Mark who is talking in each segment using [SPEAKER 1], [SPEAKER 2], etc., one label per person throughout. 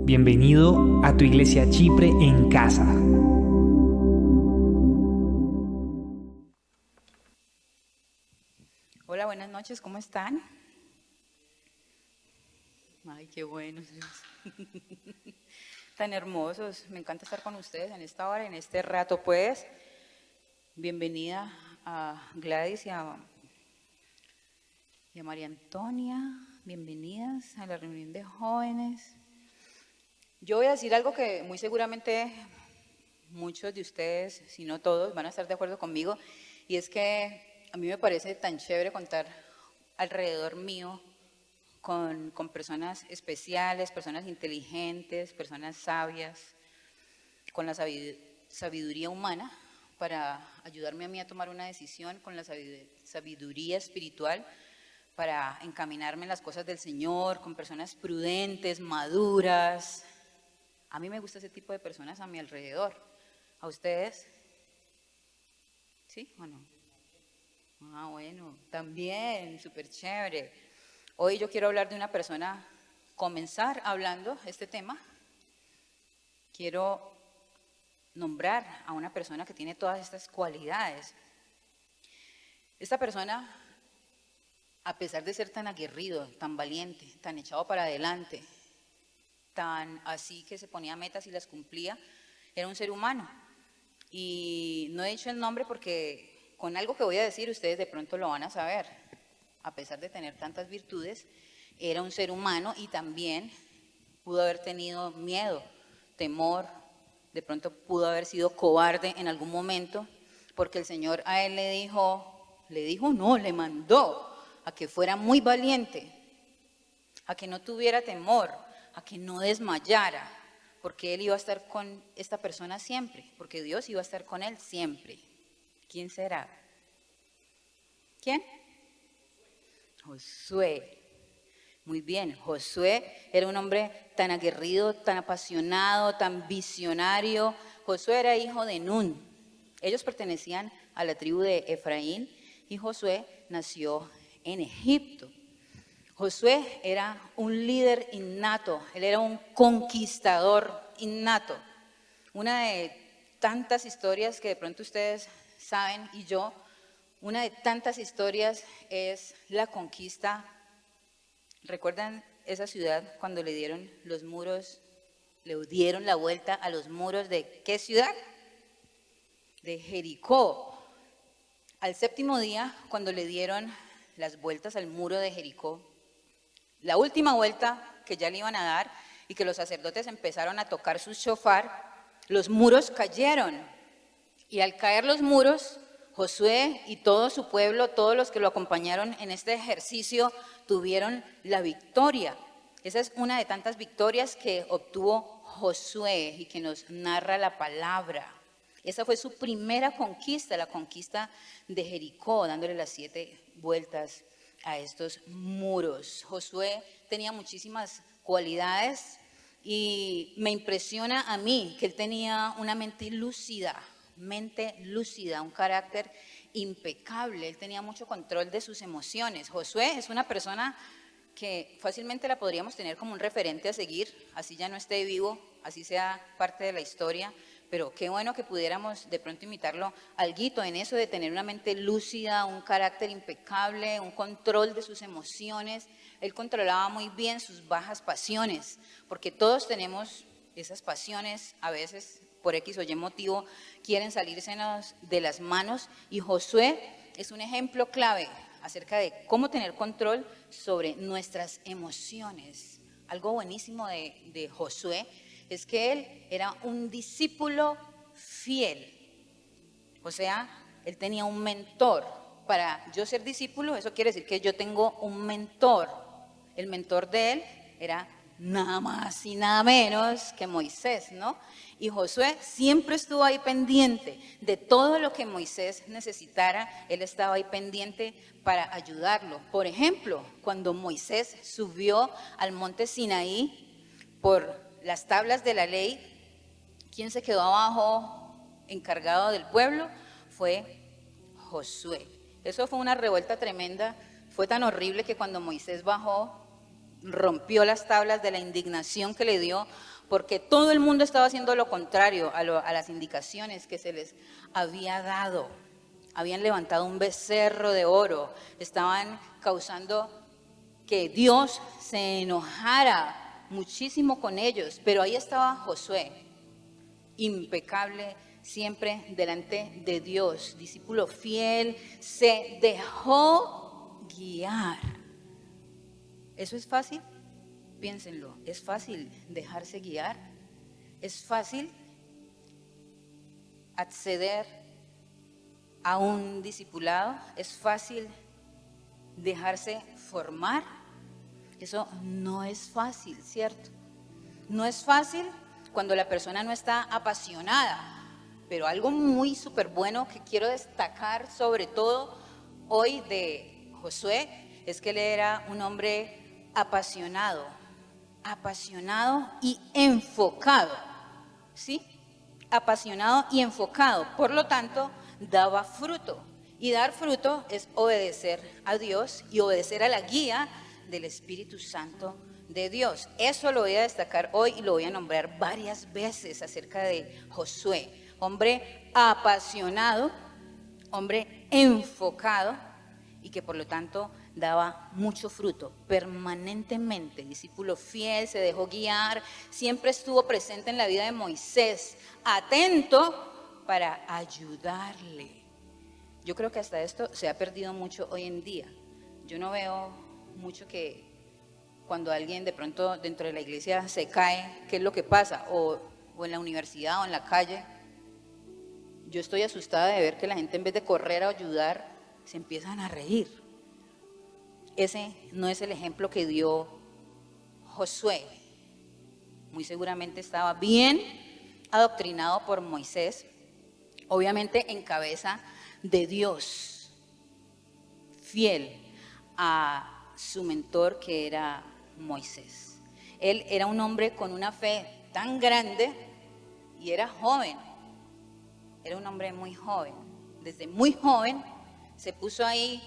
[SPEAKER 1] Bienvenido a tu iglesia Chipre en casa.
[SPEAKER 2] Hola, buenas noches, ¿cómo están? Ay, qué buenos. Tan hermosos. Me encanta estar con ustedes en esta hora, en este rato, pues. Bienvenida a Gladys y a María Antonia. Bienvenidas a la reunión de jóvenes. Yo voy a decir algo que muy seguramente muchos de ustedes, si no todos, van a estar de acuerdo conmigo, y es que a mí me parece tan chévere contar alrededor mío con personas especiales, personas inteligentes, personas sabias, con la sabiduría humana para ayudarme a mí a tomar una decisión, con la sabiduría espiritual para encaminarme en las cosas del Señor, con personas prudentes, maduras. A mí me gusta ese tipo de personas a mi alrededor. ¿A ustedes? ¿Sí o no? Ah, bueno, también, súper chévere. Hoy yo quiero hablar de una persona, comenzar hablando este tema. Quiero nombrar a una persona que tiene todas estas cualidades. Esta persona, a pesar de ser tan aguerrido, tan valiente, tan echado para adelante, tan así que se ponía metas y las cumplía, era un ser humano. Y no he dicho el nombre porque con algo que voy a decir ustedes de pronto lo van a saber. A pesar de tener tantas virtudes, era un ser humano y también pudo haber tenido miedo, temor, de pronto pudo haber sido cobarde en algún momento, porque el Señor a él le mandó a que fuera muy valiente, a que no tuviera temor, a que no desmayara, porque él iba a estar con esta persona siempre, porque Dios iba a estar con él siempre. ¿Quién será? ¿Quién? Josué. Muy bien, Josué era un hombre tan aguerrido, tan apasionado, tan visionario. Josué era hijo de Nun. Ellos pertenecían a la tribu de Efraín y Josué nació en Egipto. Josué era un líder innato, él era un conquistador innato. Una de tantas historias que de pronto ustedes saben y yo, una de tantas historias es la conquista. ¿Recuerdan esa ciudad cuando le dieron los muros, le dieron la vuelta a los muros de qué ciudad? De Jericó. Al séptimo día, cuando le dieron las vueltas al muro de Jericó, la última vuelta que ya le iban a dar y que los sacerdotes empezaron a tocar su shofar, los muros cayeron. Y al caer los muros, Josué y todo su pueblo, todos los que lo acompañaron en este ejercicio, tuvieron la victoria. Esa es una de tantas victorias que obtuvo Josué y que nos narra la palabra. Esa fue su primera conquista, la conquista de Jericó, dándole las 7 vueltas a estos muros. Josué tenía muchísimas cualidades y me impresiona a mí que él tenía una mente lúcida, un carácter impecable. Él tenía mucho control de sus emociones. Josué es una persona que fácilmente la podríamos tener como un referente a seguir, así ya no esté vivo, así sea parte de la historia, pero qué bueno que pudiéramos de pronto imitarlo alguito en eso de tener una mente lúcida, un carácter impecable, un control de sus emociones. Él controlaba muy bien sus bajas pasiones, porque todos tenemos esas pasiones, a veces por X o Y motivo quieren salírsenos de las manos, y Josué es un ejemplo clave acerca de cómo tener control sobre nuestras emociones. Algo buenísimo de Josué es que él era un discípulo fiel. O sea, él tenía un mentor. Para yo ser discípulo, eso quiere decir que yo tengo un mentor. El mentor de él era nada más y nada menos que Moisés, ¿no? Y Josué siempre estuvo ahí pendiente de todo lo que Moisés necesitara. Él estaba ahí pendiente para ayudarlo. Por ejemplo, cuando Moisés subió al monte Sinaí por las tablas de la ley, ¿quién se quedó abajo encargado del pueblo? Fue Josué. Eso fue una revuelta tremenda. Fue tan horrible que cuando Moisés bajó, rompió las tablas de la indignación que le dio, porque todo el mundo estaba haciendo lo contrario a las indicaciones que se les había dado. Habían levantado un becerro de oro, estaban causando que Dios se enojara muchísimo con ellos, pero ahí estaba Josué, impecable, siempre delante de Dios, discípulo fiel, se dejó guiar. ¿Eso es fácil? Piénsenlo, ¿es fácil dejarse guiar? ¿Es fácil acceder a un discipulado? ¿Es fácil dejarse formar? Eso no es fácil, ¿cierto? No es fácil cuando la persona no está apasionada. Pero algo muy súper bueno que quiero destacar sobre todo hoy de Josué es que él era un hombre apasionado y enfocado, ¿sí? Apasionado y enfocado, por lo tanto, daba fruto. Y dar fruto es obedecer a Dios y obedecer a la guía del Espíritu Santo de Dios. Eso lo voy a destacar hoy y lo voy a nombrar varias veces acerca de Josué. Hombre apasionado, hombre enfocado y que por lo tanto daba mucho fruto permanentemente. Discípulo fiel, se dejó guiar, siempre estuvo presente en la vida de Moisés, atento para ayudarle. Yo creo que hasta esto se ha perdido mucho hoy en día. Yo no veo mucho que cuando alguien de pronto dentro de la iglesia se cae, ¿qué es lo que pasa? O en la universidad o en la calle. Yo estoy asustada de ver que la gente en vez de correr a ayudar, se empiezan a reír. Ese no es el ejemplo que dio Josué. Muy seguramente estaba bien adoctrinado por Moisés, obviamente en cabeza de Dios, fiel a su mentor que era Moisés. Él era un hombre con una fe tan grande y era joven. Era un hombre muy joven. Desde muy joven se puso ahí,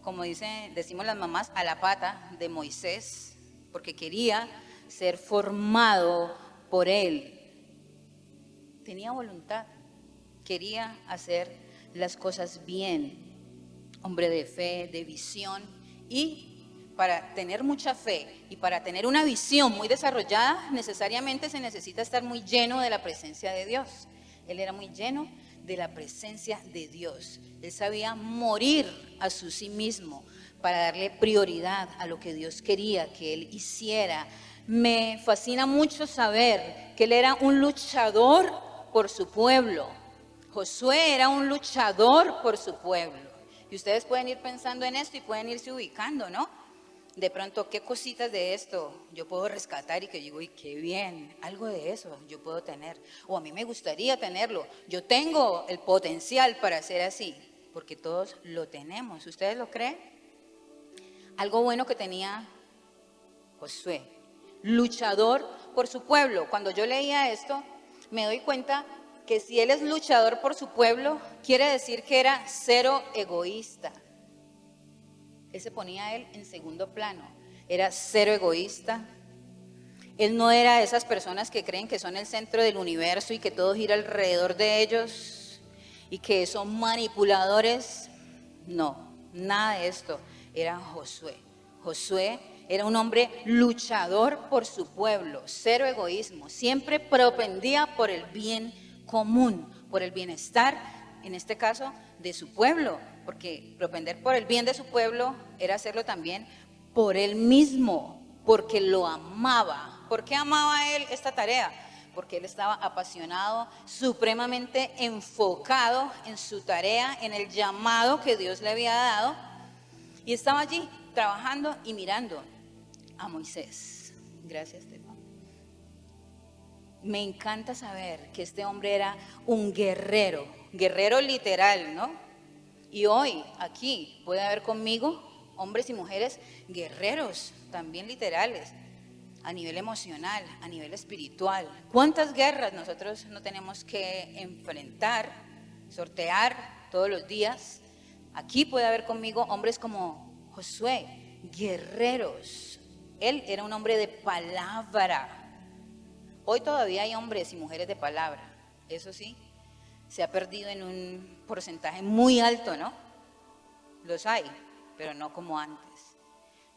[SPEAKER 2] como decimos las mamás, a la pata de Moisés, porque quería ser formado por él. Tenía voluntad, quería hacer las cosas bien. Hombre de fe, de visión, y para tener mucha fe y para tener una visión muy desarrollada, necesariamente se necesita estar muy lleno de la presencia de Dios. Él era muy lleno de la presencia de Dios. Él sabía morir a sí mismo para darle prioridad a lo que Dios quería que él hiciera. Me fascina mucho saber que él era un luchador por su pueblo. Josué era un luchador por su pueblo. Y ustedes pueden ir pensando en esto y pueden irse ubicando, ¿no? De pronto, ¿qué cositas de esto yo puedo rescatar y que digo, uy, qué bien, algo de eso yo puedo tener? O a mí me gustaría tenerlo. Yo tengo el potencial para ser así, porque todos lo tenemos. ¿Ustedes lo creen? Algo bueno que tenía Josué, luchador por su pueblo. Cuando yo leía esto, me doy cuenta que si él es luchador por su pueblo, quiere decir que era cero egoísta. Él se ponía a él en segundo plano, era cero egoísta. Él no era de esas personas que creen que son el centro del universo y que todo gira alrededor de ellos y que son manipuladores. No, nada de esto. Era Josué. Josué era un hombre luchador por su pueblo, cero egoísmo, siempre propendía por el bien común, por el bienestar, en este caso, de su pueblo. Porque propender por el bien de su pueblo era hacerlo también por él mismo, porque lo amaba. ¿Por qué amaba él esta tarea? Porque él estaba apasionado, supremamente enfocado en su tarea, en el llamado que Dios le había dado, y estaba allí trabajando y mirando a Moisés. Gracias, Stefan. Me encanta saber que este hombre era un guerrero literal, ¿no? Y hoy aquí puede haber conmigo hombres y mujeres guerreros, también literales, a nivel emocional, a nivel espiritual. ¿Cuántas guerras nosotros no tenemos que enfrentar, sortear todos los días? Aquí puede haber conmigo hombres como Josué, guerreros. Él era un hombre de palabra, Hoy todavía hay hombres y mujeres de palabra, eso sí, se ha perdido en un porcentaje muy alto, ¿no? Los hay, pero no como antes.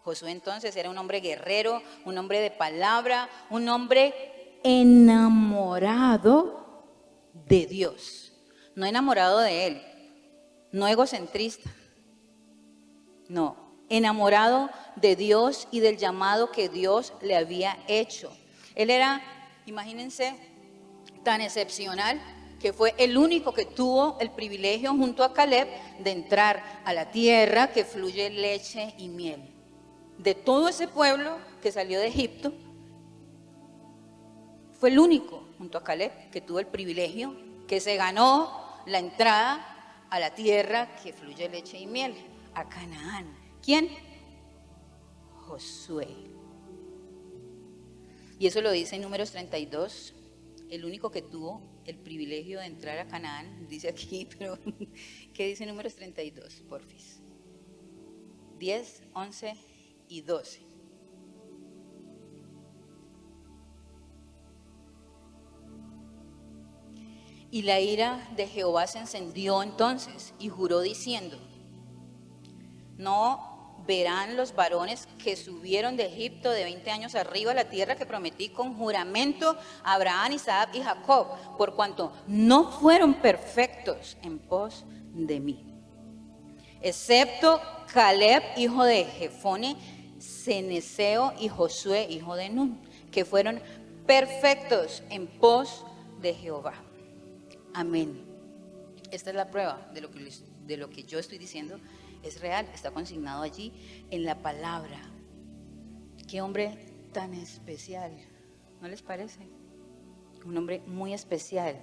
[SPEAKER 2] Josué entonces era un hombre guerrero, un hombre de palabra, un hombre enamorado de Dios, no enamorado de él, no egocentrista, no, enamorado de Dios y del llamado que Dios le había hecho. Él era, imagínense, tan excepcional que fue el único que tuvo el privilegio junto a Caleb de entrar a la tierra que fluye leche y miel. De todo ese pueblo que salió de Egipto, fue el único junto a Caleb que tuvo el privilegio, que se ganó la entrada a la tierra que fluye leche y miel, a Canaán. ¿Quién? Josué. Y eso lo dice en Números 32, el único que tuvo el privilegio de entrar a Canaán, dice aquí, pero ¿qué dice Números 32? Porfis. 10, 11 y 12. Y la ira de Jehová se encendió entonces y juró diciendo: no verán los varones que subieron de Egipto de 20 años arriba a la tierra que prometí con juramento a Abraham, Isaac y Jacob, por cuanto no fueron perfectos en pos de mí, excepto Caleb, hijo de Jefone, Ceneseo y Josué, hijo de Nun, que fueron perfectos en pos de Jehová. Amén. Esta es la prueba de lo que yo estoy diciendo. Es real, está consignado allí en la palabra. Qué hombre tan especial, ¿no les parece? Un hombre muy especial.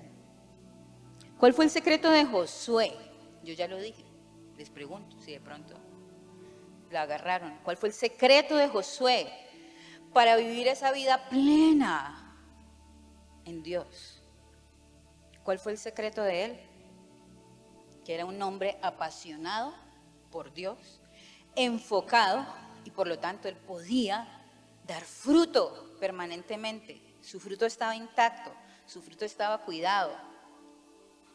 [SPEAKER 2] ¿Cuál fue el secreto de Josué? Yo ya lo dije, les pregunto si de pronto la agarraron. ¿Cuál fue el secreto de Josué para vivir esa vida plena en Dios? ¿Cuál fue el secreto de él? Que era un hombre apasionado por Dios, enfocado, y por lo tanto él podía dar fruto permanentemente. Su fruto estaba intacto, su fruto estaba cuidado,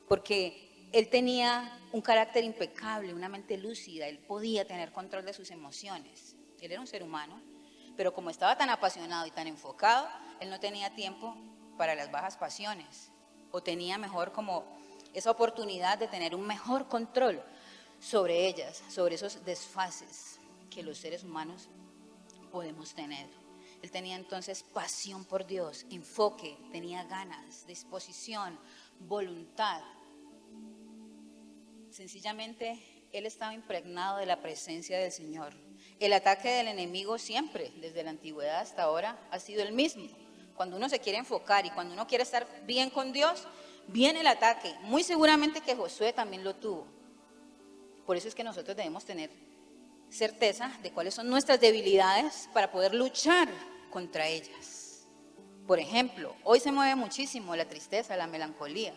[SPEAKER 2] porque él tenía un carácter impecable, una mente lúcida, él podía tener control de sus emociones. Él era un ser humano, pero como estaba tan apasionado y tan enfocado, él no tenía tiempo para las bajas pasiones, o tenía mejor como esa oportunidad de tener un mejor control sobre ellas, sobre esos desfases que los seres humanos podemos tener. Él tenía entonces pasión por Dios, enfoque, tenía ganas, disposición, voluntad. Sencillamente, él estaba impregnado de la presencia del Señor. El ataque del enemigo siempre, desde la antigüedad hasta ahora, ha sido el mismo. Cuando uno se quiere enfocar y cuando uno quiere estar bien con Dios, viene el ataque. Muy seguramente que Josué también lo tuvo. Por eso es que nosotros debemos tener certeza de cuáles son nuestras debilidades para poder luchar contra ellas. Por ejemplo, hoy se mueve muchísimo la tristeza, la melancolía,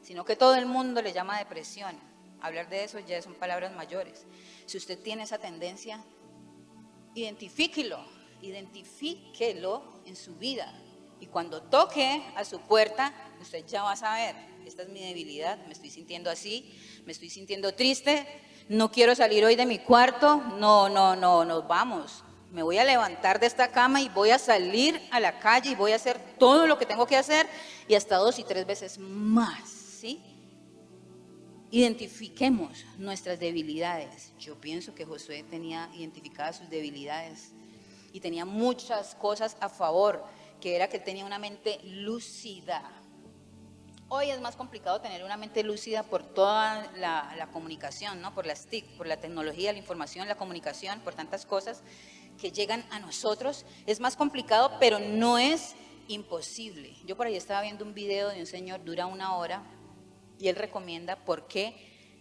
[SPEAKER 2] sino que todo el mundo le llama depresión. Hablar de eso ya son palabras mayores. Si usted tiene esa tendencia, identifíquelo en su vida. Y cuando toque a su puerta, usted ya va a saber, esta es mi debilidad, me estoy sintiendo así, me estoy sintiendo triste, no quiero salir hoy de mi cuarto, no, nos vamos. Me voy a levantar de esta cama y voy a salir a la calle y voy a hacer todo lo que tengo que hacer y hasta 2 y 3 veces más, ¿sí? Identifiquemos nuestras debilidades. Yo pienso que Josué tenía identificadas sus debilidades y tenía muchas cosas a favor, que era que tenía una mente lúcida. Hoy es más complicado tener una mente lúcida por toda la comunicación, ¿no? Por las TIC, por la tecnología, la información, la comunicación, por tantas cosas que llegan a nosotros. Es más complicado, pero no es imposible. Yo por ahí estaba viendo un video de un señor, dura 1 hora, y él recomienda por qué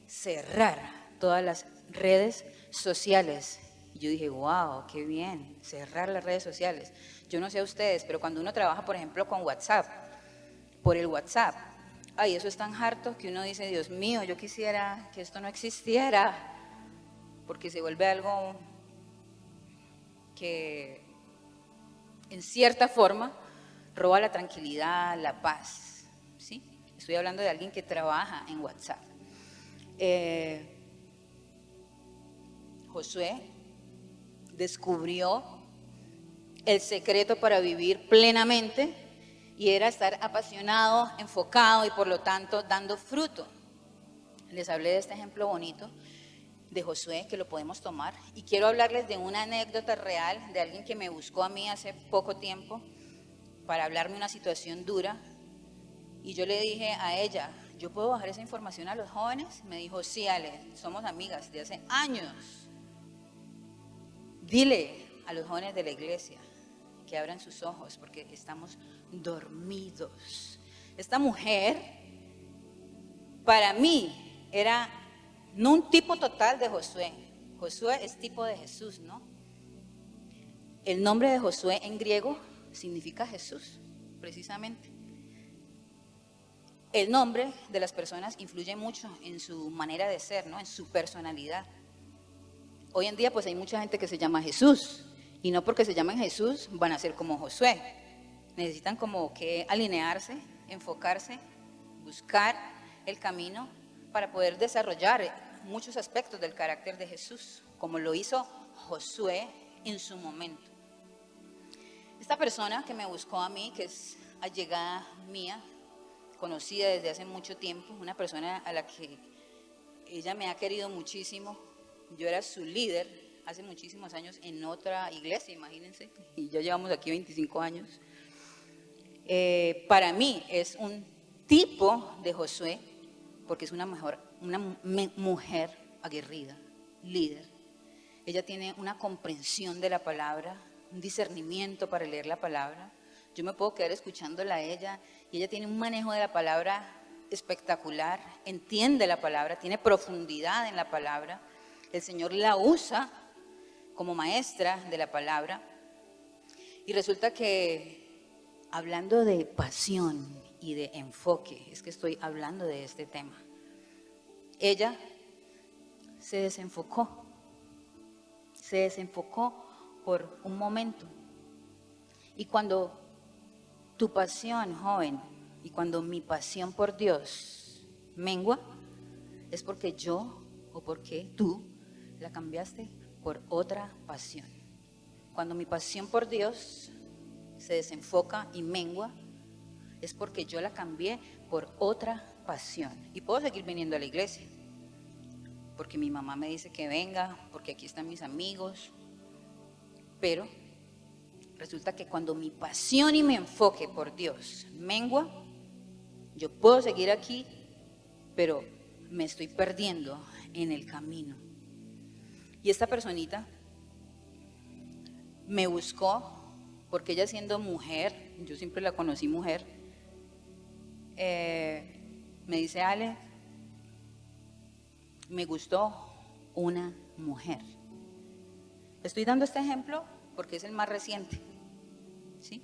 [SPEAKER 2] cerrar todas las redes sociales. Y yo dije, wow, qué bien, cerrar las redes sociales. Yo no sé a ustedes, pero cuando uno trabaja, por ejemplo, con WhatsApp, por el WhatsApp, ay, eso es tan harto que uno dice, Dios mío, yo quisiera que esto no existiera, porque se vuelve algo que en cierta forma roba la tranquilidad, la paz, ¿sí? Estoy hablando de alguien que trabaja en WhatsApp. Josué descubrió el secreto para vivir plenamente y era estar apasionado, enfocado y por lo tanto dando fruto. Les hablé de este ejemplo bonito de Josué que lo podemos tomar y quiero hablarles de una anécdota real de alguien que me buscó a mí hace poco tiempo para hablarme una situación dura y yo le dije a ella, ¿yo puedo bajar esa información a los jóvenes? Me dijo, sí, Ale, somos amigas de hace años. Dile a los jóvenes de la iglesia que abran sus ojos porque estamos dormidos. Esta mujer, para mí, era no un tipo total de Josué. Josué es tipo de Jesús, ¿no? El nombre de Josué en griego significa Jesús, precisamente. El nombre de las personas influye mucho en su manera de ser, ¿no? En su personalidad. Hoy en día pues hay mucha gente que se llama Jesús y no porque se llaman Jesús van a ser como Josué. Necesitan como que alinearse, enfocarse, buscar el camino para poder desarrollar muchos aspectos del carácter de Jesús, como lo hizo Josué en su momento. Esta persona que me buscó a mí, que es allegada mía, conocida desde hace mucho tiempo, una persona a la que ella me ha querido muchísimo. Yo era su líder hace muchísimos años en otra iglesia, imagínense, y ya llevamos aquí 25 años. Para mí es un tipo de Josué, porque es una mujer aguerrida, líder. Ella tiene una comprensión de la palabra, un discernimiento para leer la palabra. Yo me puedo quedar escuchándola a ella y ella tiene un manejo de la palabra espectacular, entiende la palabra, tiene profundidad en la palabra. El Señor la usa como maestra de la palabra. Y resulta que hablando de pasión y de enfoque, es que estoy hablando de este tema. Ella se desenfocó por un momento. Y cuando tu pasión, joven, y cuando mi pasión por Dios mengua, es porque yo o porque tú la cambiaste por otra pasión. Cuando mi pasión por Dios se desenfoca y mengua, es porque yo la cambié por otra pasión. Y puedo seguir viniendo a la iglesia, porque mi mamá me dice que venga, porque aquí están mis amigos, pero resulta que cuando mi pasión y mi enfoque por Dios mengua, yo puedo seguir aquí, pero me estoy perdiendo en el camino. Y esta personita me buscó porque ella siendo mujer, yo siempre la conocí mujer, me dice, Ale, me gustó una mujer. Estoy dando este ejemplo porque es el más reciente, ¿sí?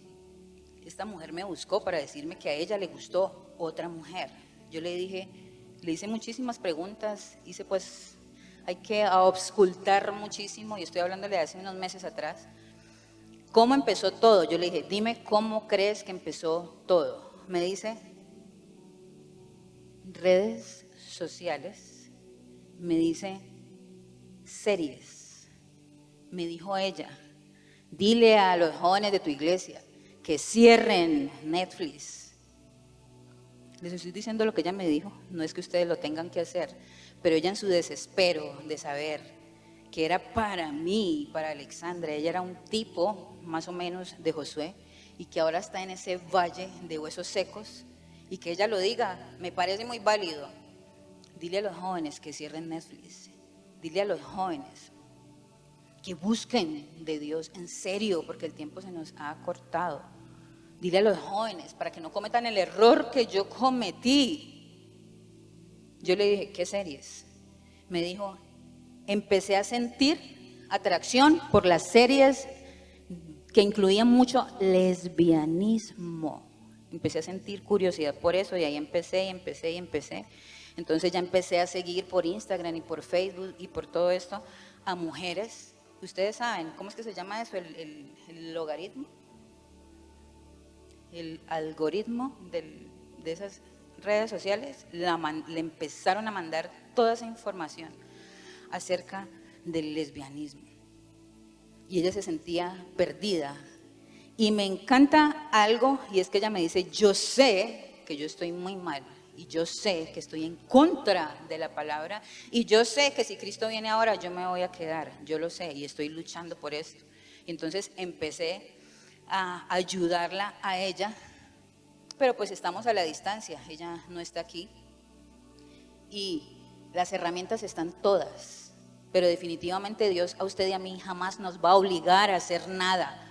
[SPEAKER 2] Esta mujer me buscó para decirme que a ella le gustó otra mujer. Yo le hice muchísimas preguntas, hay que auscultar muchísimo y estoy hablándole de hace unos meses atrás. ¿Cómo empezó todo? Yo le dije, dime cómo crees que empezó todo. Me dice, redes sociales, me dice, series. Me dijo ella, dile a los jóvenes de tu iglesia que cierren Netflix. Les estoy diciendo lo que ella me dijo, no es que ustedes lo tengan que hacer, pero ella en su desespero de saber que era para mí, para Alexandra, ella era un tipo más o menos de Josué y que ahora está en ese valle de huesos secos y que ella lo diga, me parece muy válido. Dile a los jóvenes que cierren Netflix, dile a los jóvenes que busquen de Dios en serio porque el tiempo se nos ha cortado. Dile a los jóvenes para que no cometan el error que yo cometí. Yo le dije, ¿qué series? Me dijo, empecé a sentir atracción por las series que incluían mucho lesbianismo. Empecé a sentir curiosidad por eso y ahí empecé. Entonces ya empecé a seguir por Instagram y por Facebook y por todo esto a mujeres. Ustedes saben, ¿cómo es que se llama eso? El logaritmo. el algoritmo de esas redes sociales le empezaron a mandar toda esa información acerca del lesbianismo. Y ella se sentía perdida. Y me encanta algo, y es que ella me dice, yo sé que yo estoy muy mal, y yo sé que estoy en contra de la palabra, y yo sé que si Cristo viene ahora, yo me voy a quedar, yo lo sé, y estoy luchando por esto. Y entonces empecé a ayudarla a ella, pero pues estamos a la distancia, ella no está aquí, y las herramientas están todas. Pero definitivamente Dios a usted y a mí jamás nos va a obligar a hacer nada.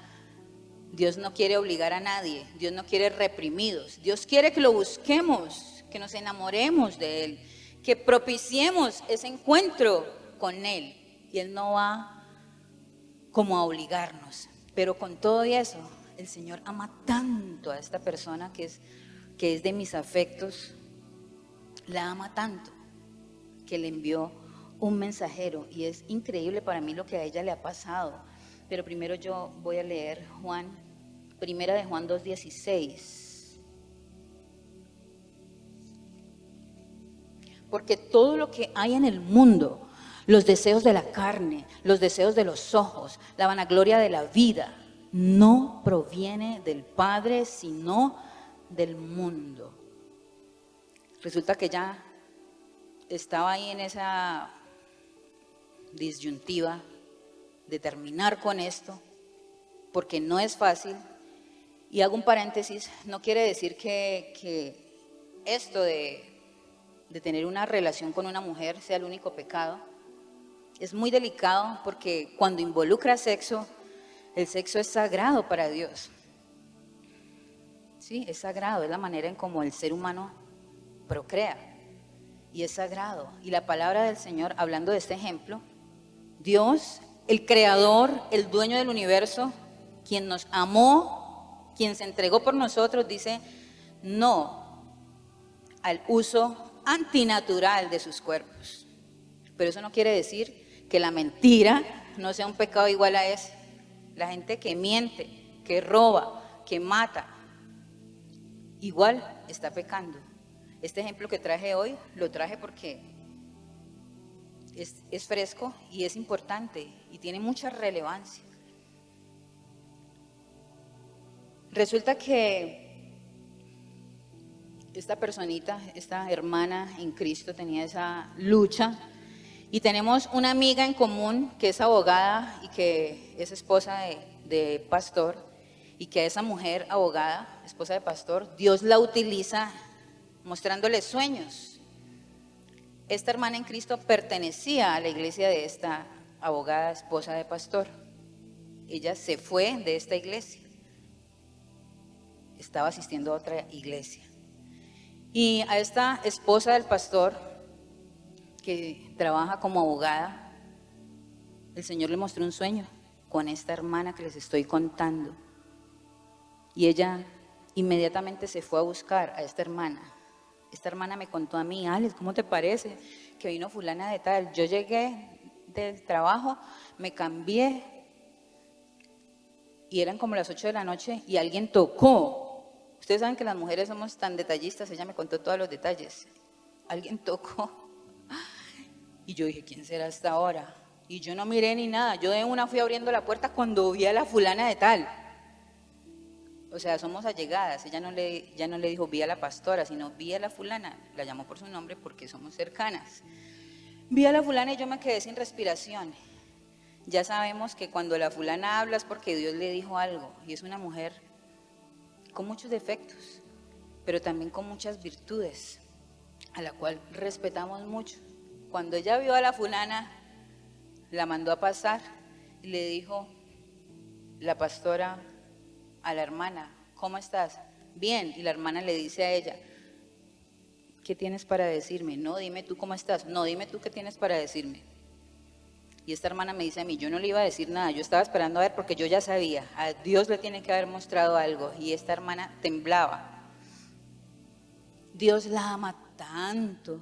[SPEAKER 2] Dios no quiere obligar a nadie, Dios no quiere reprimidos, Dios quiere que lo busquemos, que nos enamoremos de Él, que propiciemos ese encuentro con Él. Y Él no va como a obligarnos, pero con todo y eso, el Señor ama tanto a esta persona que es de mis afectos, la ama tanto que le envió un mensajero, y es increíble para mí lo que a ella le ha pasado. Pero primero yo voy a leer Primera de Juan 2:16. Porque todo lo que hay en el mundo, los deseos de la carne, los deseos de los ojos, la vanagloria de la vida, no proviene del Padre, sino del mundo. Resulta que ya estaba ahí en esa disyuntiva de terminar con esto, porque no es fácil. Y hago un paréntesis, no quiere decir que esto de tener una relación con una mujer sea el único pecado. Es muy delicado porque cuando involucra sexo, el sexo es sagrado para Dios. Sí, es sagrado, es la manera en cómo el ser humano procrea. Y es sagrado. Y la palabra del Señor, hablando de este ejemplo, Dios, el creador, el dueño del universo, quien nos amó, quien se entregó por nosotros, dice no al uso antinatural de sus cuerpos. Pero eso no quiere decir que la mentira no sea un pecado igual a ese. La gente que miente, que roba, que mata, igual está pecando. Este ejemplo que traje hoy, lo traje porque es fresco y es importante y tiene mucha relevancia. Resulta que esta personita, esta hermana en Cristo tenía esa lucha, y tenemos una amiga en común que es abogada y que es esposa de pastor, y que a esa mujer abogada, esposa de pastor, Dios la utiliza mostrándole sueños. Esta hermana en Cristo pertenecía a la iglesia de esta abogada, esposa de pastor. Ella se fue de esta iglesia, estaba asistiendo a otra iglesia. Y a esta esposa del pastor, que trabaja como abogada, el Señor le mostró un sueño con esta hermana que les estoy contando. Y ella inmediatamente se fue a buscar a esta hermana. Esta hermana me contó a mí: Alex, ¿cómo te parece que vino fulana de tal? Yo llegué del trabajo, me cambié y eran como las 8 de la noche y alguien tocó. Ustedes saben que las mujeres somos tan detallistas, ella me contó todos los detalles. Alguien tocó y yo dije: ¿quién será hasta ahora? Y yo no miré ni nada, yo de una fui abriendo la puerta cuando vi a la fulana de tal. O sea, somos allegadas. Ella ya no le dijo vi a la pastora, sino vi a la fulana. La llamó por su nombre porque somos cercanas. Vi a la fulana y yo me quedé sin respiración. Ya sabemos que cuando la fulana habla es porque Dios le dijo algo. Y es una mujer con muchos defectos, pero también con muchas virtudes, a la cual respetamos mucho. Cuando ella vio a la fulana, la mandó a pasar y le dijo la pastora a la hermana: ¿cómo estás? Bien. Y la hermana le dice a ella: ¿qué tienes para decirme? No, dime tú cómo estás. No, dime tú qué tienes para decirme. Y esta hermana me dice a mí: yo no le iba a decir nada, yo estaba esperando a ver porque yo ya sabía, a Dios le tiene que haber mostrado algo. Y esta hermana temblaba. Dios la ama tanto,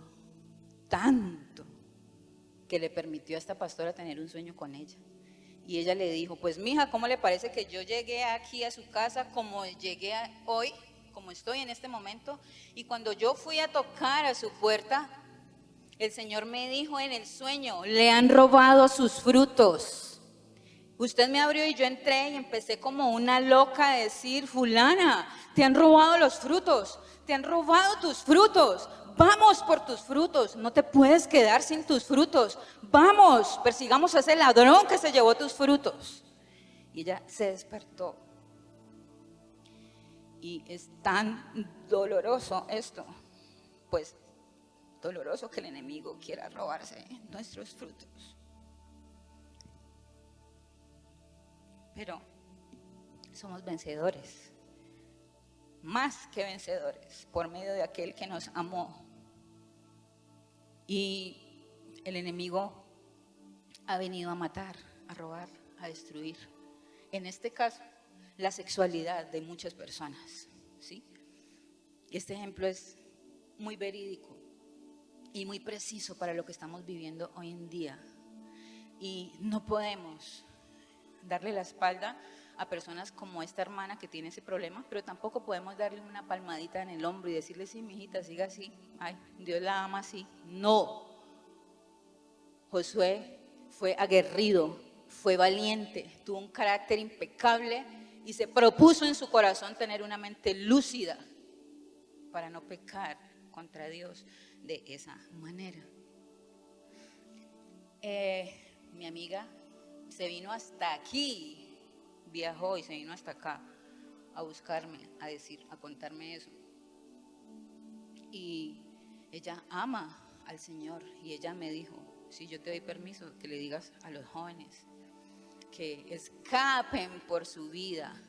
[SPEAKER 2] tanto, que le permitió a esta pastora tener un sueño con ella. Y ella le dijo, pues mija, ¿cómo le parece que yo llegué aquí a su casa como llegué hoy, como estoy en este momento? Y cuando yo fui a tocar a su puerta, el Señor me dijo en el sueño, le han robado sus frutos. Usted me abrió y yo entré y empecé como una loca a decir, fulana, te han robado los frutos, te han robado tus frutos. Vamos por tus frutos, no te puedes quedar sin tus frutos. Vamos, persigamos a ese ladrón que se llevó tus frutos. Y ella se despertó. Y es tan doloroso esto, pues doloroso que el enemigo quiera robarse nuestros frutos. Pero somos vencedores, más que vencedores, por medio de aquel que nos amó. Y el enemigo ha venido a matar, a robar, a destruir. En este caso, la sexualidad de muchas personas, ¿sí? Este ejemplo es muy verídico y muy preciso para lo que estamos viviendo hoy en día. Y no podemos darle la espalda a personas como esta hermana que tiene ese problema, pero tampoco podemos darle una palmadita en el hombro y decirle, sí, mijita, siga así, ay, Dios la ama así. No. Josué fue aguerrido, fue valiente, tuvo un carácter impecable y se propuso en su corazón tener una mente lúcida para no pecar contra Dios de esa manera. Mi amiga se vino hasta aquí, viajó y se vino hasta acá a buscarme, a contarme eso. Y ella ama al Señor y ella me dijo, si yo te doy permiso que le digas a los jóvenes que escapen por su vida.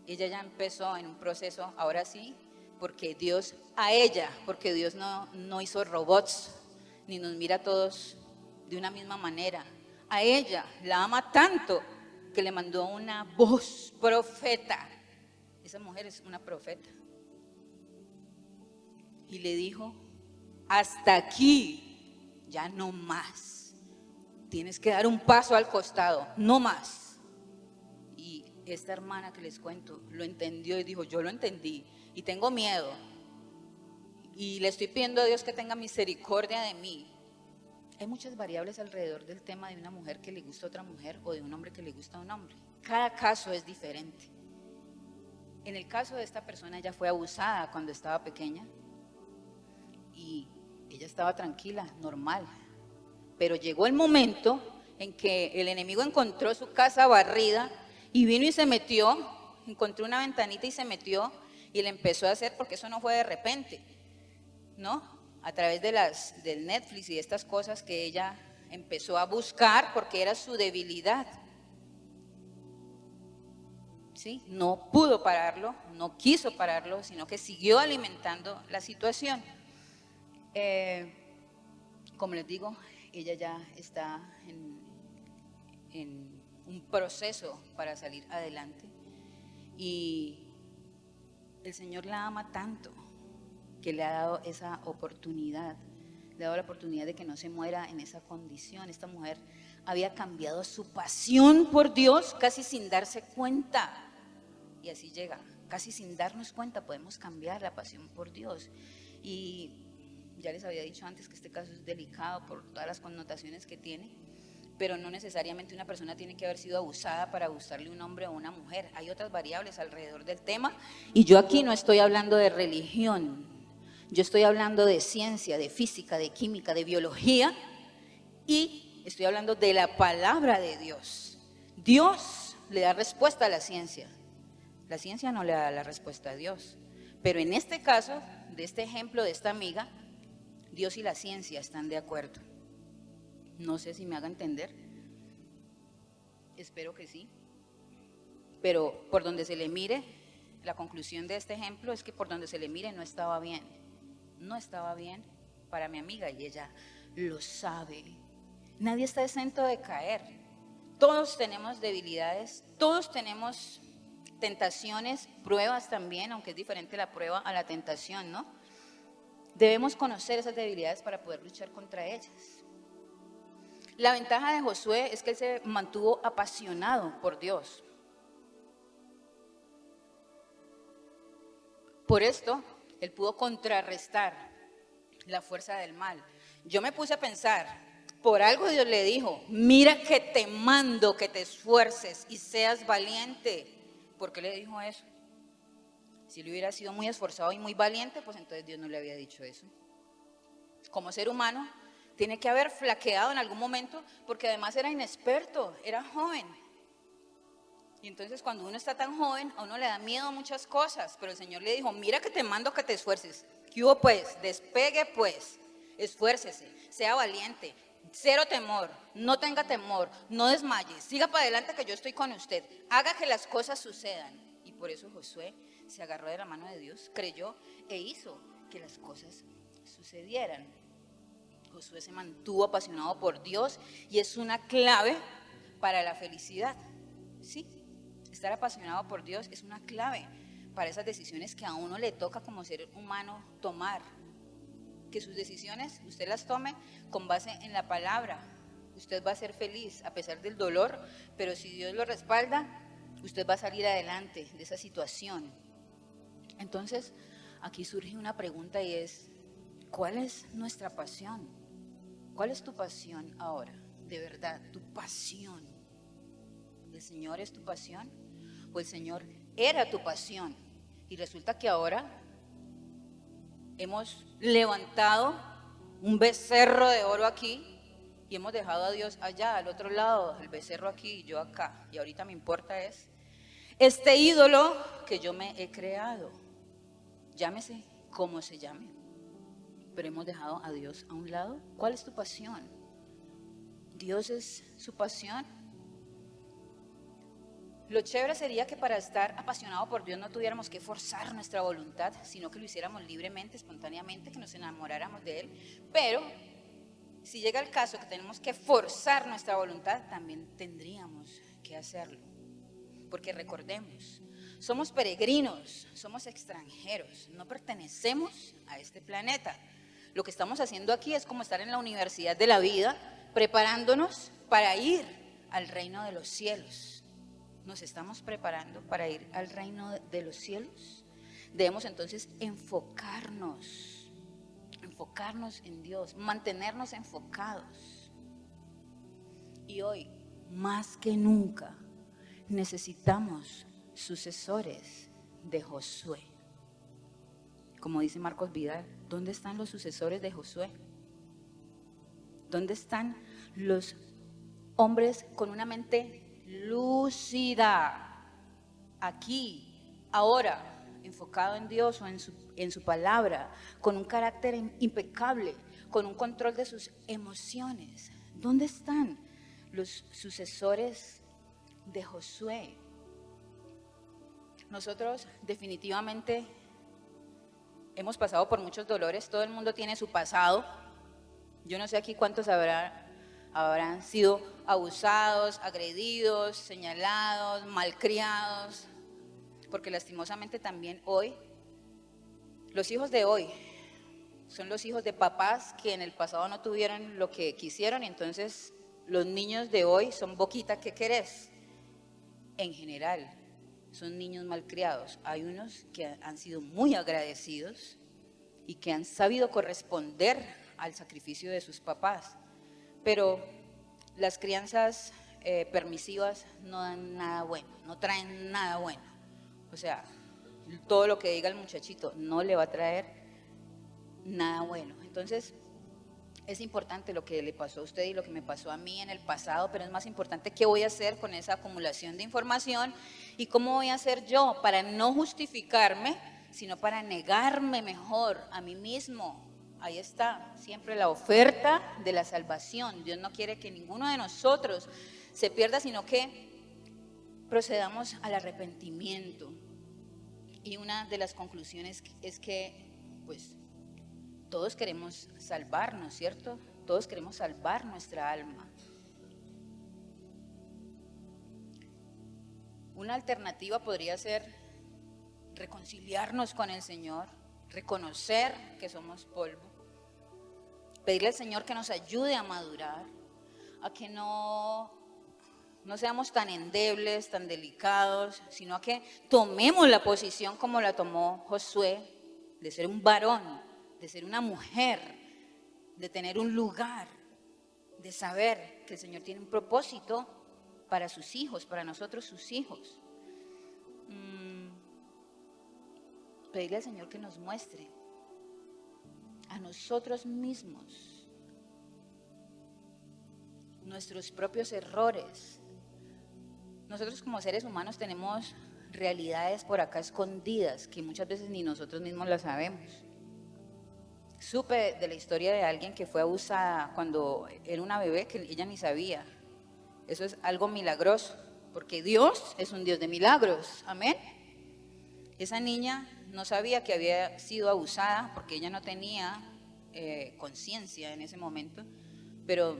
[SPEAKER 2] Ella ya empezó en un proceso, ahora sí, porque Dios no hizo robots, ni nos mira a todos de una misma manera. A ella la ama tanto que le mandó una voz profeta. Esa mujer es una profeta. Y le dijo, hasta aquí, ya no más. Tienes que dar un paso al costado, no más. Y esta hermana que les cuento lo entendió y dijo, yo lo entendí y tengo miedo. Y le estoy pidiendo a Dios que tenga misericordia de mí. Hay muchas variables alrededor del tema de una mujer que le gusta a otra mujer o de un hombre que le gusta a un hombre. Cada caso es diferente. En el caso de esta persona, ella fue abusada cuando estaba pequeña y ella estaba tranquila, normal. Pero llegó el momento en que el enemigo encontró su casa barrida y vino y se metió, encontró una ventanita y se metió y le empezó a hacer, porque eso no fue de repente, ¿no? A través del Netflix y de estas cosas que ella empezó a buscar porque era su debilidad. ¿Sí? No pudo pararlo, no quiso pararlo, sino que siguió alimentando la situación. Como les digo, ella ya está en un proceso para salir adelante y el Señor la ama tanto que le ha dado esa oportunidad, le ha dado la oportunidad de que no se muera en esa condición. Esta mujer había cambiado su pasión por Dios casi sin darse cuenta. Y así llega, casi sin darnos cuenta podemos cambiar la pasión por Dios. Y ya les había dicho antes que este caso es delicado por todas las connotaciones que tiene, pero no necesariamente una persona tiene que haber sido abusada para gustarle un hombre o una mujer. Hay otras variables alrededor del tema y yo aquí no estoy hablando de religión, yo estoy hablando de ciencia, de física, de química, de biología y estoy hablando de la palabra de Dios. Dios le da respuesta a la ciencia. La ciencia no le da la respuesta a Dios. Pero en este caso, de este ejemplo de esta amiga, Dios y la ciencia están de acuerdo. No sé si me haga entender. Espero que sí. Pero por donde se le mire, la conclusión de este ejemplo es que por donde se le mire no estaba bien. No estaba bien para mi amiga y ella lo sabe. Nadie está exento de caer. Todos tenemos debilidades, todos tenemos tentaciones, pruebas también, aunque es diferente la prueba a la tentación, ¿no? Debemos conocer esas debilidades para poder luchar contra ellas. La ventaja de Josué es que él se mantuvo apasionado por Dios. Por esto, él pudo contrarrestar la fuerza del mal. Yo me puse a pensar, por algo Dios le dijo, mira que te mando que te esfuerces y seas valiente. ¿Por qué le dijo eso? Si él hubiera sido muy esforzado y muy valiente, pues entonces Dios no le había dicho eso. Como ser humano, tiene que haber flaqueado en algún momento, porque además era inexperto, era joven. Y entonces cuando uno está tan joven, a uno le da miedo a muchas cosas, pero el Señor le dijo, mira que te mando que te esfuerces. ¿Qué hubo pues? Despegue pues, esfuércese, sea valiente, cero temor, no tenga temor, no desmaye, siga para adelante que yo estoy con usted, haga que las cosas sucedan. Y por eso Josué se agarró de la mano de Dios, creyó e hizo que las cosas sucedieran. Josué se mantuvo apasionado por Dios y es una clave para la felicidad. Sí, estar apasionado por Dios es una clave para esas decisiones que a uno le toca como ser humano tomar. Que sus decisiones usted las tome con base en la palabra. Usted va a ser feliz a pesar del dolor, pero si Dios lo respalda, usted va a salir adelante de esa situación. Entonces, aquí surge una pregunta y es, ¿cuál es nuestra pasión? ¿Cuál es tu pasión ahora? De verdad, tu pasión. ¿El Señor es tu pasión? ¿O el Señor era tu pasión? Y resulta que ahora hemos levantado un becerro de oro aquí y hemos dejado a Dios allá, al otro lado, el becerro aquí y yo acá. Y ahorita me importa es este ídolo que yo me he creado. Llámese como se llame. Pero hemos dejado a Dios a un lado. ¿Cuál es tu pasión? ¿Dios es su pasión? Lo chévere sería que para estar apasionado por Dios no tuviéramos que forzar nuestra voluntad, sino que lo hiciéramos libremente, espontáneamente, que nos enamoráramos de Él. Pero si llega el caso que tenemos que forzar nuestra voluntad, también tendríamos que hacerlo. Porque recordemos, somos peregrinos, somos extranjeros, no pertenecemos a este planeta. Lo que estamos haciendo aquí es como estar en la universidad de la vida, preparándonos para ir al reino de los cielos. ¿Nos estamos preparando para ir al reino de los cielos? Debemos entonces enfocarnos en Dios, mantenernos enfocados. Y hoy, más que nunca, necesitamos sucesores de Josué. Como dice Marcos Vidal, ¿dónde están los sucesores de Josué? ¿Dónde están los hombres con una mente lúcida? Aquí, ahora, enfocado en Dios o en su palabra, con un carácter impecable, con un control de sus emociones. ¿Dónde están los sucesores de Josué? Nosotros definitivamente hemos pasado por muchos dolores, todo el mundo tiene su pasado. Yo no sé aquí cuántos habrán sido abusados, agredidos, señalados, malcriados, porque lastimosamente también hoy, los hijos de hoy son los hijos de papás que en el pasado no tuvieron lo que quisieron y entonces los niños de hoy son boquita que querés. En general, son niños malcriados. Hay unos que han sido muy agradecidos y que han sabido corresponder al sacrificio de sus papás. Pero las crianzas permisivas no dan nada bueno, no traen nada bueno. O sea, todo lo que diga el muchachito no le va a traer nada bueno. Entonces, es importante lo que le pasó a usted y lo que me pasó a mí en el pasado, pero es más importante qué voy a hacer con esa acumulación de información y cómo voy a hacer yo para no justificarme, sino para negarme mejor a mí mismo. Ahí está siempre la oferta de la salvación. Dios no quiere que ninguno de nosotros se pierda, sino que procedamos al arrepentimiento. Y una de las conclusiones es que, pues, todos queremos salvarnos, ¿cierto? Todos queremos salvar nuestra alma. Una alternativa podría ser reconciliarnos con el Señor, reconocer que somos polvo, pedirle al Señor que nos ayude a madurar, a que no seamos tan endebles, tan delicados, sino a que tomemos la posición como la tomó Josué, de ser un varón, de ser una mujer, de tener un lugar, de saber que el Señor tiene un propósito para sus hijos, para nosotros sus hijos. Pedirle al Señor que nos muestre a nosotros mismos nuestros propios errores. Nosotros como seres humanos tenemos realidades por acá escondidas que muchas veces ni nosotros mismos las sabemos. Supe de la historia de alguien que fue abusada cuando era una bebé que ella ni sabía. Eso es algo milagroso, porque Dios es un Dios de milagros. Amén. Esa niña no sabía que había sido abusada porque ella no tenía conciencia en ese momento, pero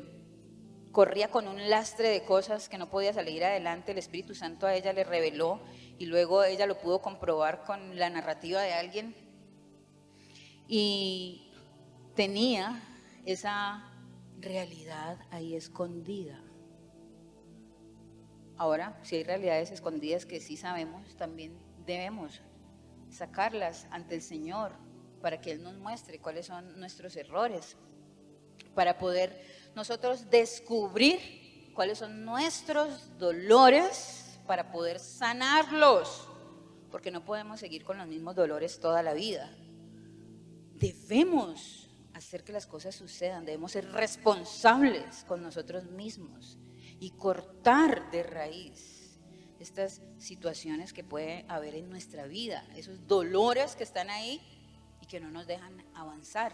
[SPEAKER 2] corría con un lastre de cosas que no podía salir adelante. El Espíritu Santo a ella le reveló y luego ella lo pudo comprobar con la narrativa de alguien y tenía esa realidad ahí escondida. Ahora, si hay realidades escondidas que sí sabemos, también debemos sacarlas ante el Señor para que Él nos muestre cuáles son nuestros errores, para poder nosotros descubrir cuáles son nuestros dolores, para poder sanarlos, porque no podemos seguir con los mismos dolores toda la vida. Debemos hacer que las cosas sucedan, debemos ser responsables con nosotros mismos y cortar de raíz estas situaciones que puede haber en nuestra vida, esos dolores que están ahí y que no nos dejan avanzar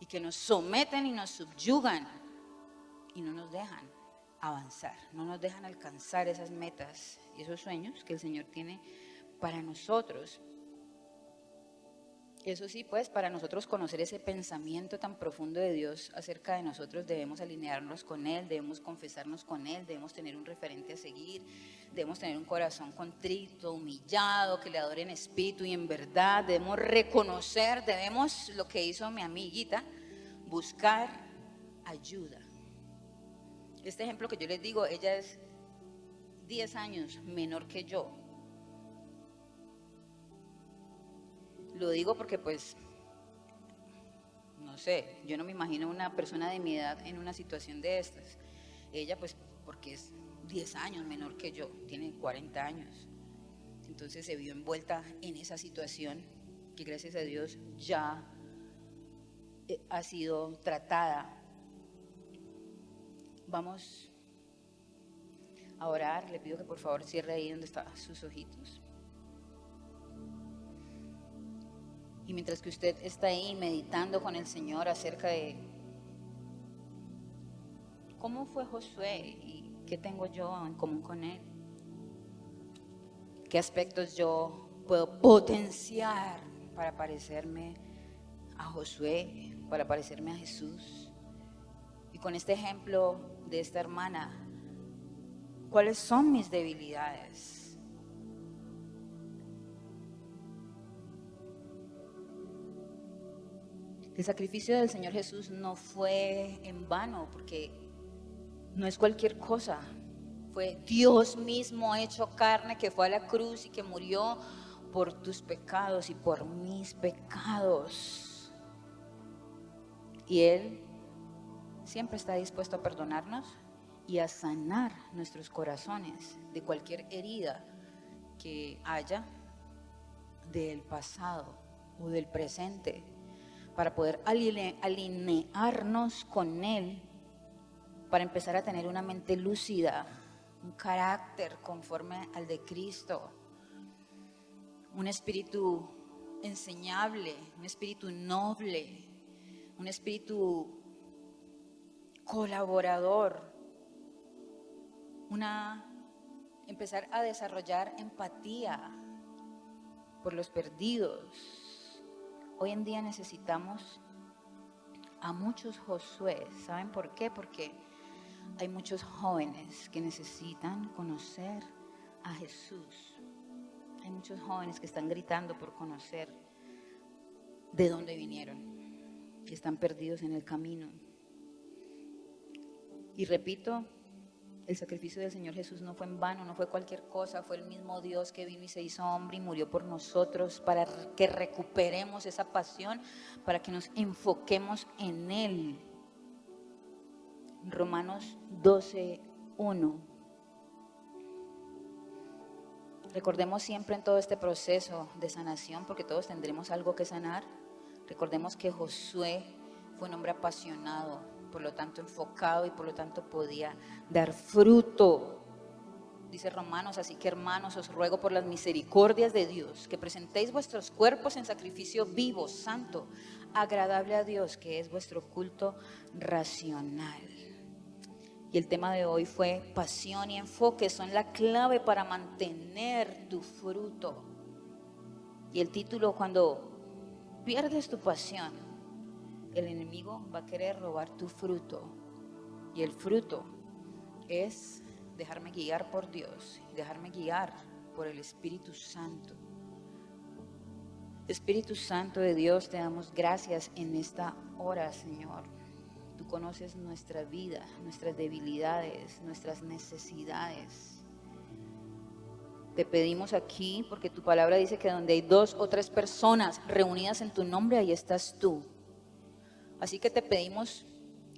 [SPEAKER 2] y que nos someten y nos subyugan y no nos dejan avanzar, no nos dejan alcanzar esas metas y esos sueños que el Señor tiene para nosotros. Eso sí, pues para nosotros conocer ese pensamiento tan profundo de Dios acerca de nosotros, debemos alinearnos con Él, debemos confesarnos con Él, debemos tener un referente a seguir, debemos tener un corazón contrito, humillado, que le adore en espíritu y en verdad. Debemos reconocer, debemos, lo que hizo mi amiguita, buscar ayuda. Este ejemplo que yo les digo, ella es 10 años menor que yo. Lo digo porque pues, no sé, yo no me imagino una persona de mi edad en una situación de estas. Ella pues porque es 10 años menor que yo, tiene 40 años. Entonces se vio envuelta en esa situación que gracias a Dios ya ha sido tratada. Vamos a orar, le pido que por favor cierre ahí donde están sus ojitos. Y mientras que usted está ahí meditando con el Señor acerca de cómo fue Josué y qué tengo yo en común con él, qué aspectos yo puedo potenciar para parecerme a Josué, para parecerme a Jesús. Y con este ejemplo de esta hermana, ¿cuáles son mis debilidades? El sacrificio del Señor Jesús no fue en vano, porque no es cualquier cosa. Fue Dios mismo hecho carne que fue a la cruz y que murió por tus pecados y por mis pecados. Y Él siempre está dispuesto a perdonarnos y a sanar nuestros corazones de cualquier herida que haya del pasado o del presente, para poder alinearnos con Él, para empezar a tener una mente lúcida, un carácter conforme al de Cristo, un espíritu enseñable, un espíritu noble, un espíritu colaborador, empezar a desarrollar empatía por los perdidos. Hoy en día necesitamos a muchos Josué. ¿Saben por qué? Porque hay muchos jóvenes que necesitan conocer a Jesús. Hay muchos jóvenes que están gritando por conocer de dónde vinieron y están perdidos en el camino. Y repito, el sacrificio del Señor Jesús no fue en vano, no fue cualquier cosa, fue el mismo Dios que vino y se hizo hombre y murió por nosotros para que recuperemos esa pasión, para que nos enfoquemos en Él. Romanos 12:1. Recordemos siempre en todo este proceso de sanación, porque todos tendremos algo que sanar. Recordemos que Josué fue un hombre apasionado, por lo tanto enfocado y por lo tanto podía dar fruto. Dice Romanos, así que hermanos, os ruego por las misericordias de Dios, que presentéis vuestros cuerpos en sacrificio vivo, santo, agradable a Dios, que es vuestro culto racional. Y el tema de hoy fue pasión y enfoque son la clave para mantener tu fruto. Y el título, cuando pierdes tu pasión, el enemigo va a querer robar tu fruto. Y el fruto es dejarme guiar por Dios, dejarme guiar por el Espíritu Santo. Espíritu Santo de Dios, te damos gracias en esta hora, Señor. Tú conoces nuestra vida, nuestras debilidades, nuestras necesidades. Te pedimos aquí, porque tu palabra dice que donde hay 2 o 3 personas reunidas en tu nombre, ahí estás tú. Así que te pedimos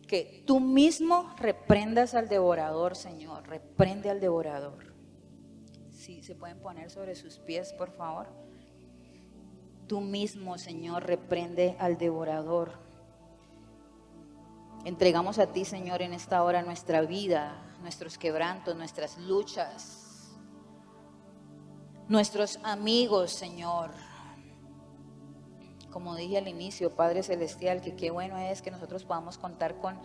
[SPEAKER 2] que tú mismo reprendas al devorador, Señor. Reprende al devorador. Sí, se pueden poner sobre sus pies, por favor. Tú mismo, Señor, reprende al devorador. Entregamos a ti, Señor, en esta hora nuestra vida, nuestros quebrantos, nuestras luchas, nuestros amigos, Señor. Como dije al inicio, Padre Celestial, que qué bueno es que nosotros podamos contar con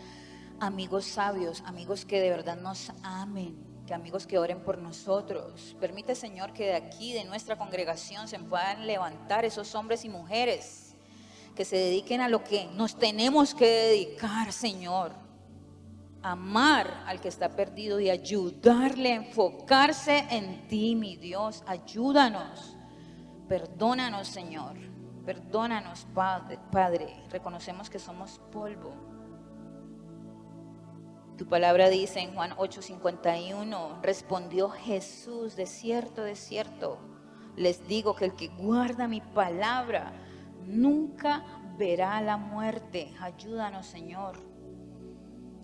[SPEAKER 2] amigos sabios, amigos que de verdad nos amen, que amigos que oren por nosotros. Permite, Señor, que de aquí, de nuestra congregación, se puedan levantar esos hombres y mujeres que se dediquen a lo que nos tenemos que dedicar, Señor. Amar al que está perdido y ayudarle a enfocarse en ti, mi Dios. Ayúdanos. Perdónanos, Señor. Perdónanos, Padre. Reconocemos que somos polvo. Tu palabra dice en Juan 8:51, respondió Jesús, de cierto, les digo que el que guarda mi palabra nunca verá la muerte. Ayúdanos, Señor.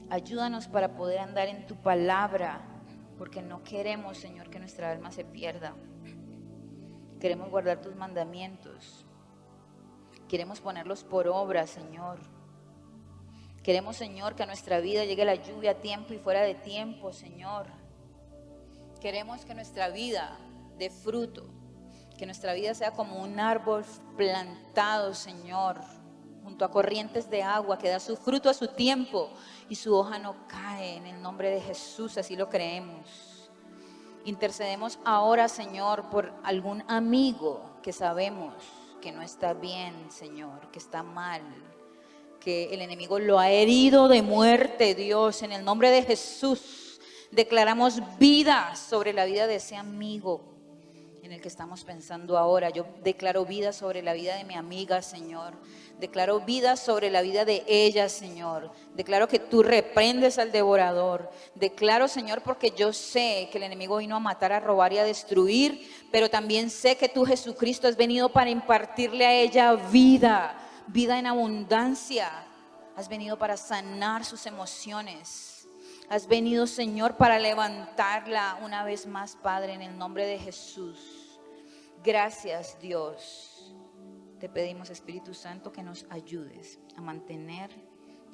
[SPEAKER 2] Ayúdanos para poder andar en tu palabra, porque no queremos, Señor, que nuestra alma se pierda. Queremos guardar tus mandamientos. Queremos ponerlos por obra, Señor. Queremos, Señor, que a nuestra vida llegue la lluvia a tiempo y fuera de tiempo, Señor. Queremos que nuestra vida dé fruto, que nuestra vida sea como un árbol plantado, Señor, junto a corrientes de agua, que da su fruto a su tiempo y su hoja no cae. En el nombre de Jesús, así lo creemos. Intercedemos ahora, Señor, por algún amigo que sabemos que no está bien, Señor, que está mal, que el enemigo lo ha herido de muerte, Dios. En el nombre de Jesús declaramos vida sobre la vida de ese amigo en el que estamos pensando ahora. Yo declaro vida sobre la vida de mi amiga, Señor. Declaro vida sobre la vida de ella, Señor. Declaro que tú reprendes al devorador. Declaro, Señor, porque yo sé que el enemigo vino a matar, a robar y a destruir, pero también sé que tú, Jesucristo, has venido para impartirle a ella vida, vida en abundancia. Has venido para sanar sus emociones. Has venido, Señor, para levantarla una vez más, Padre, en el nombre de Jesús. Gracias, Dios. Te pedimos, Espíritu Santo, que nos ayudes a mantener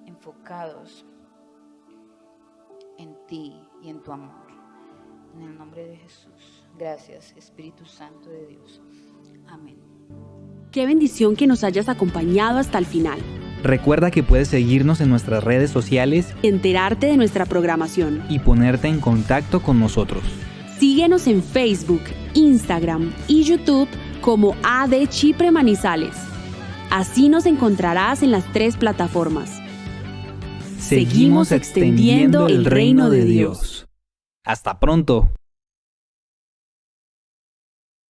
[SPEAKER 2] enfocados en ti y en tu amor. En el nombre de Jesús. Gracias, Espíritu Santo de Dios. Amén.
[SPEAKER 3] Qué bendición que nos hayas acompañado hasta el final.
[SPEAKER 1] Recuerda que puedes seguirnos en nuestras redes sociales,
[SPEAKER 3] Enterarte de nuestra programación.
[SPEAKER 1] y ponerte en contacto con nosotros.
[SPEAKER 3] Síguenos en Facebook, Instagram y YouTube como AD Chipre Manizales. Así nos encontrarás en las 3 plataformas.
[SPEAKER 1] Seguimos extendiendo el reino de Dios. Hasta pronto.